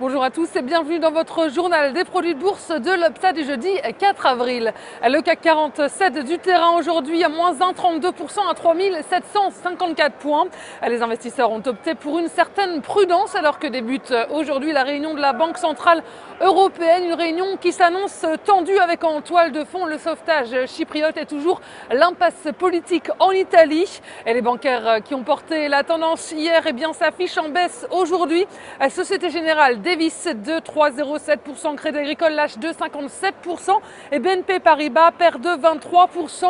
Bonjour à tous et bienvenue dans votre journal des produits de bourse de l'Upsa du jeudi 4 avril. Le CAC 40 cède du terrain aujourd'hui à moins 1,32% à 3754 points. Les investisseurs ont opté pour une certaine prudence alors que débute aujourd'hui la réunion de la Banque centrale européenne. Une réunion qui s'annonce tendue avec en toile de fond le sauvetage chypriote et toujours l'impasse politique en Italie. Et les bancaires qui ont porté la tendance hier s'affichent en baisse aujourd'hui. Société Générale dévisse de 3,07%, Crédit Agricole lâche de 57% et BNP Paribas perd de 23%.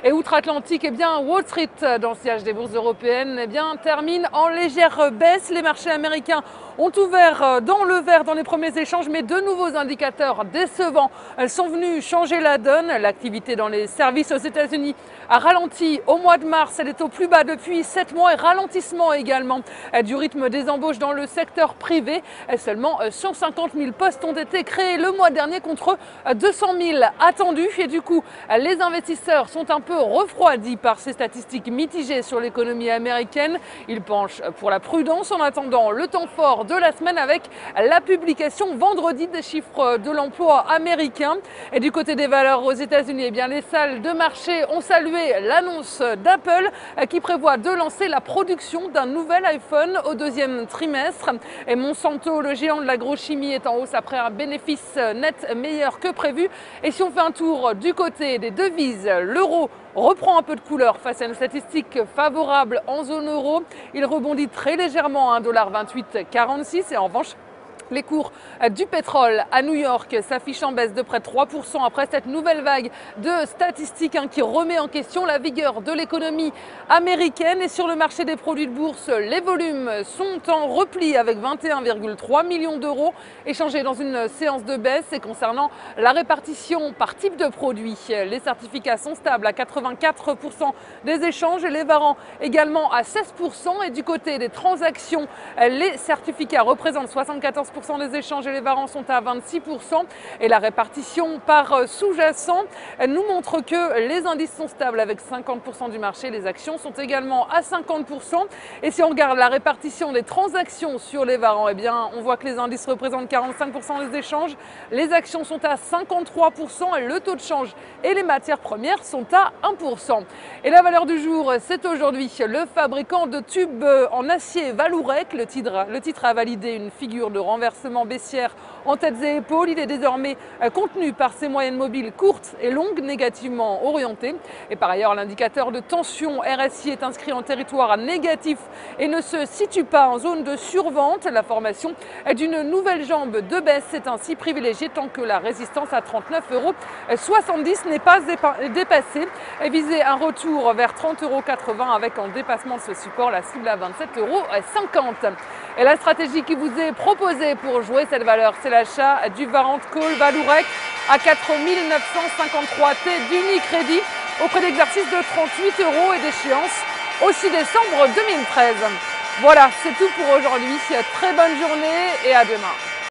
Et outre-Atlantique, Wall Street, dans le sillage des bourses européennes, termine en légère baisse. Les marchés américains ont ouvert dans le vert dans les premiers échanges, mais de nouveaux indicateurs décevants sont venus changer la donne. L'activité dans les services aux États-Unis a ralenti au mois de mars. Elle est au plus bas depuis 7 mois et ralentissement également du rythme des embauches dans le secteur privé. Seulement 150 000 postes ont été créés le mois dernier contre 200 000 attendus. Et du coup, les investisseurs sont un peu refroidis par ces statistiques mitigées sur l'économie américaine. Ils penchent pour la prudence en attendant le temps fort de la semaine avec la publication vendredi des chiffres de l'emploi américain. Et du côté des valeurs aux États-Unis, les salles de marché ont salué l'annonce d'Apple qui prévoit de lancer la production d'un nouvel iPhone au deuxième trimestre. Et Monsanto, le géant de l'agrochimie, est en hausse après un bénéfice net meilleur que prévu. Et si on fait un tour du côté des devises, l'euro reprend un peu de couleur face à une statistique favorable en zone euro. Il rebondit très légèrement à 1,2846 et en revanche, les cours du pétrole à New York s'affichent en baisse de près de 3% après cette nouvelle vague de statistiques qui remet en question la vigueur de l'économie américaine. Et sur le marché des produits de bourse, les volumes sont en repli avec 21,3 millions d'euros échangés dans une séance de baisse. Et concernant la répartition par type de produit, les certificats sont stables à 84% des échanges et les varants également à 16%. Et du côté des transactions, les certificats représentent 74% des échanges et les varants sont à 26%. Et la répartition par sous-jacent nous montre que les indices sont stables avec 50% du marché. Les actions sont également à 50%. Et si on regarde la répartition des transactions sur les varants, on voit que les indices représentent 45% des échanges. Les actions sont à 53% et le taux de change et les matières premières sont à 1%. Et la valeur du jour, c'est aujourd'hui le fabricant de tubes en acier Vallourec. Le titre a validé une figure de renversement baissière en têtes et épaules. Il est désormais contenu par ses moyennes mobiles courtes et longues négativement orientées. Et par ailleurs, l'indicateur de tension RSI est inscrit en territoire négatif et ne se situe pas en zone de survente. La formation d'une nouvelle jambe de baisse est ainsi privilégiée tant que la résistance à 39,70 € n'est pas dépassée. Et viser un retour vers 30,80 € avec en dépassement de ce support la cible à 27,50 €. Et la stratégie qui vous est proposée pour jouer cette valeur, c'est l'achat du Varant Call Vallourec à 4 953 T d'Unicredit au prix d'exercice de 38 € et d'échéance au 6 décembre 2013. Voilà, c'est tout pour aujourd'hui. Très bonne journée et à demain.